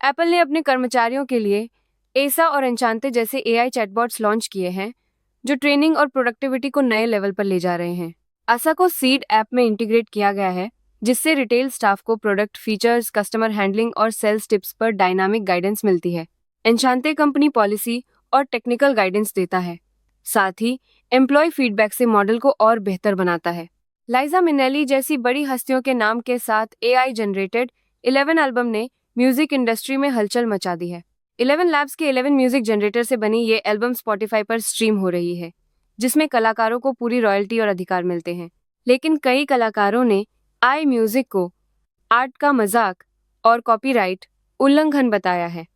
Apple ने अपने कर्मचारियों के लिए एसा और एन्चांते जैसे एआई चैटबॉट्स लॉन्च किए हैं, जो ट्रेनिंग और प्रोडक्टिविटी को नए लेवल पर ले जा रहे हैं। आसा को सीड ऐप में इंटीग्रेट किया गया है, जिससे रिटेल स्टाफ को प्रोडक्ट फीचर्स, कस्टमर हैंडलिंग और सेल्स टिप्स पर डायनामिक गाइडेंस मिलती है। एन्चांते कंपनी पॉलिसी और टेक्निकल गाइडेंस देता है, साथ ही एम्प्लॉय फीडबैक से मॉडल को और बेहतर बनाता है। लाइजा मिनेली जैसी बड़ी हस्तियों के नाम के साथ एआई जनरेटेड 11 एल्बम ने म्यूजिक इंडस्ट्री में हलचल मचा दी है। 11 लैब्स के 11 म्यूजिक जनरेटर से बनी ये एल्बम स्पॉटिफाई पर स्ट्रीम हो रही है, जिसमें कलाकारों को पूरी रॉयल्टी और अधिकार मिलते हैं। लेकिन कई कलाकारों ने आई म्यूजिक को आर्ट का मजाक और कॉपीराइट उल्लंघन बताया है।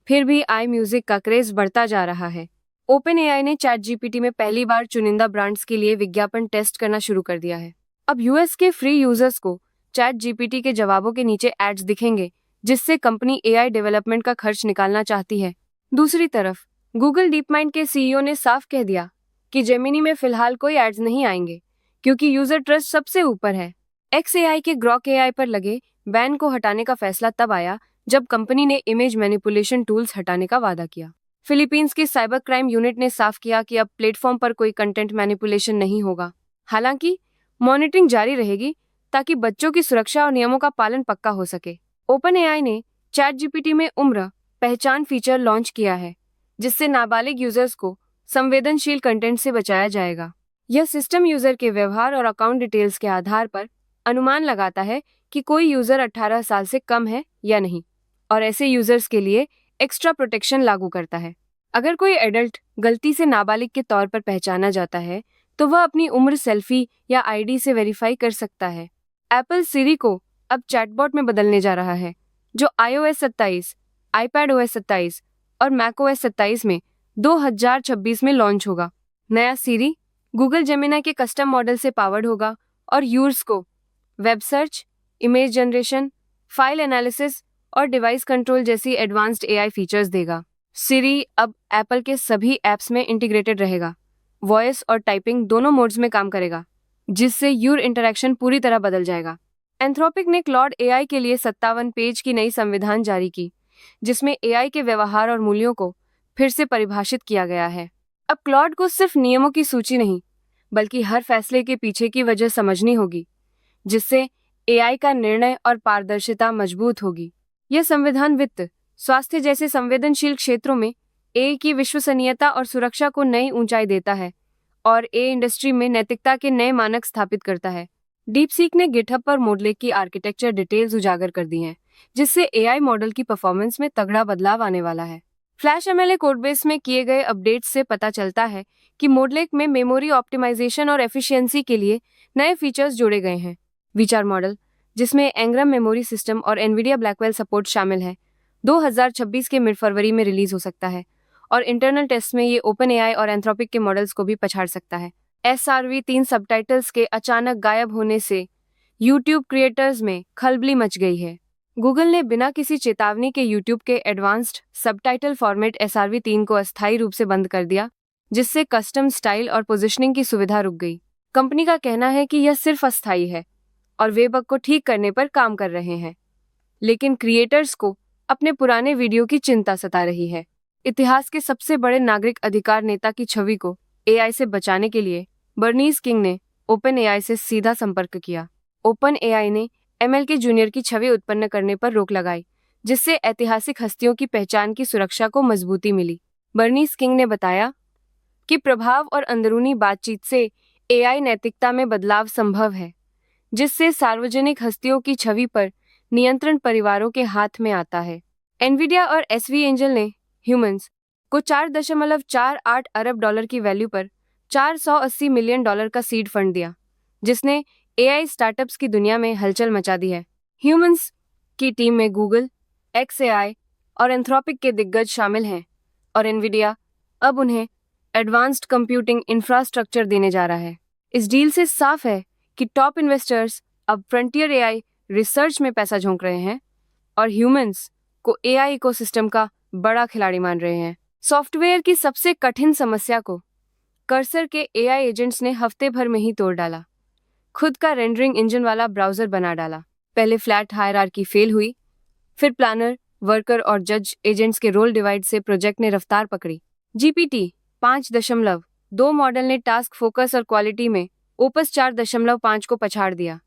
फिर भी आई म्यूजिक का क्रेज बढ़ता जा रहा है। ओपन एआई ने चैट जीपीटी में पहली बार चुनिंदा ब्रांड्स के लिए विज्ञापन टेस्ट करना शुरू कर दिया है। अब यूएस के फ्री यूजर्स को चैट जीपीटी के जवाबों के नीचे एड्स दिखेंगे, जिससे कंपनी एआई डेवलपमेंट का खर्च निकालना चाहती है। दूसरी तरफ गूगल डीपमाइंड के सीईओ ने साफ कह दिया कि जेमिनी में फिलहाल कोई एड्स नहीं आएंगे, क्योंकि यूजर ट्रस्ट सबसे ऊपर है। XAI के ग्रॉक एआई पर लगे बैन को हटाने का फैसला तब आया जब कंपनी ने इमेज मैनिपुलेशन टूल्स हटाने का वादा किया। फिलीपींस की साइबर क्राइम यूनिट ने साफ किया कि अब प्लेटफॉर्म पर कोई कंटेंट मैनिपुलेशन नहीं होगा। हालांकि मॉनिटरिंग जारी रहेगी ताकि बच्चों की सुरक्षा और नियमों का पालन पक्का हो सके। ओपन एआई ने चैट जीपीटी में उम्र पहचान फीचर लॉन्च किया है, जिससे नाबालिग यूजर्स को संवेदनशील कंटेंट से बचाया जाएगा। यह सिस्टम यूजर के व्यवहार और अकाउंट डिटेल्स के आधार पर अनुमान लगाता है कि कोई यूजर 18 साल से कम है या नहीं, और ऐसे यूजर्स के लिए एक्स्ट्रा प्रोटेक्शन लागू करता है। अगर कोई एडल्ट गलती से नाबालिग के तौर पर पहचाना जाता है, तो वह अपनी उम्र सेल्फी या आईडी से वेरीफाई कर सकता है। एप्पल सिरी को अब चैटबॉट में बदलने जा रहा है, जो iOS 27, iPadOS 27 और macOS 27 में 2026 में लॉन्च होगा। नया सिरी गूगल जेमिनी के कस्टम मॉडल से पावर्ड होगा और यूजर्स को web search, image generation, file analysis और डिवाइस कंट्रोल जैसी एडवांस्ड एआई फीचर्स देगा। सिरी अब एप्पल के सभी ऐप्स में इंटीग्रेटेड रहेगा, वॉइस और टाइपिंग दोनों मोड्स में काम करेगा, जिससे यूजर इंटरेक्शन पूरी तरह बदल जाएगा। एंथ्रोपिक ने क्लॉड एआई के लिए 57 पेज की नई संविधान जारी की, जिसमें एआई के व्यवहार और मूल्यों को फिर से परिभाषित किया गया है। अब क्लॉड को सिर्फ नियमों की सूची नहीं, बल्कि हर फैसले के पीछे की वजह समझनी होगी, जिससे एआई का निर्णय और पारदर्शिता मजबूत होगी। यह संविधान वित्त, स्वास्थ्य जैसे संवेदनशील क्षेत्रों में एआई की विश्वसनीयता और सुरक्षा को नई ऊंचाई देता है और एआई इंडस्ट्री में नैतिकता के नए मानक स्थापित करता है। डीपसीक ने गिटहब पर मोडलेक की आर्किटेक्चर डिटेल्स उजागर कर दी हैं, जिससे एआई मॉडल की परफॉर्मेंस में तगड़ा बदलाव आने वाला है। फ्लैश एमएलए कोडबेस में किए गए अपडेट्स से पता चलता है कि मोडलेक में मेमोरी ऑप्टिमाइजेशन और एफिशिएंसी के लिए नए फीचर्स जोड़े गए हैं। विचार मॉडल, जिसमें एंग्रम मेमोरी सिस्टम और एनवीडिया ब्लैकवेल सपोर्ट शामिल है, 2026 के मिड फरवरी में रिलीज हो सकता है और इंटरनल टेस्ट में ये ओपन एआई और एंथ्रोपिक के मॉडल्स को भी पछाड़ सकता है। SRV3 सबटाइटल्स के अचानक गायब होने से यूट्यूब क्रिएटर्स में खलबली मच गई है। गूगल ने बिना किसी चेतावनी के यूट्यूब के एडवांस्ड सबटाइटल फॉर्मेट SRV3 को अस्थायी रूप से बंद कर दिया, जिससे कस्टम स्टाइल और पोजिशनिंग की सुविधा रुक गई। कंपनी का कहना है कि यह सिर्फ अस्थायी है और वे बग को ठीक करने पर काम कर रहे हैं, लेकिन क्रिएटर्स को अपने पुराने वीडियो की चिंता सता रही है। इतिहास के सबसे बड़े नागरिक अधिकार नेता की छवि को एआई से बचाने के लिए बर्नीस किंग ने ओपन एआई से सीधा संपर्क किया। ओपन एआई ने एमएल के जूनियर की छवि उत्पन्न करने पर रोक लगाई, जिससे ऐतिहासिक हस्तियों की पहचान की सुरक्षा को मजबूती मिली। बर्नीस किंग ने बताया कि प्रभाव और अंदरूनी बातचीत से एआई नैतिकता में बदलाव संभव है, जिससे सार्वजनिक हस्तियों की छवि पर नियंत्रण परिवारों के हाथ में आता है। एनवीडिया और एसवी एंजल ने ह्यूमंस को $4.48 अरब की वैल्यू पर $480 मिलियन का सीड फंड दिया, जिसने एआई स्टार्टअप्स की दुनिया में हलचल मचा दी है। ह्यूमंस की टीम में गूगल, XAI और एंथ्रोपिक के दिग्गज शामिल हैं और एनवीडिया अब उन्हें एडवांस्ड कंप्यूटिंग इंफ्रास्ट्रक्चर देने जा रहा है। इस डील से साफ है कि टॉप इन्वेस्टर्स अब फ्रंटियर एआई रिसर्च में पैसा झोंक रहे हैं और ह्यूमंस को एआई इकोसिस्टम का बड़ा खिलाड़ी मान रहे हैं। सॉफ्टवेयर की सबसे कठिन समस्या को कर्सर के एआई एजेंट्स ने हफ्ते भर में ही तोड़ डाला। खुद का रेंडरिंग इंजन वाला ब्राउजर बना डाला। पहले फ्लैट हायरार्की फेल हुई, फिर प्लानर, वर्कर और जज एजेंट्स के रोल डिवाइड से प्रोजेक्ट ने रफ्तार पकड़ी। GPT 5.2 मॉडल ने टास्क फोकस और क्वालिटी में ओपस 4.5 को पछाड़ दिया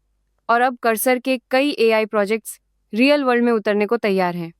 और अब कर्सर के कई AI प्रोजेक्ट्स रियल वर्ल्ड में उतरने को तैयार हैं।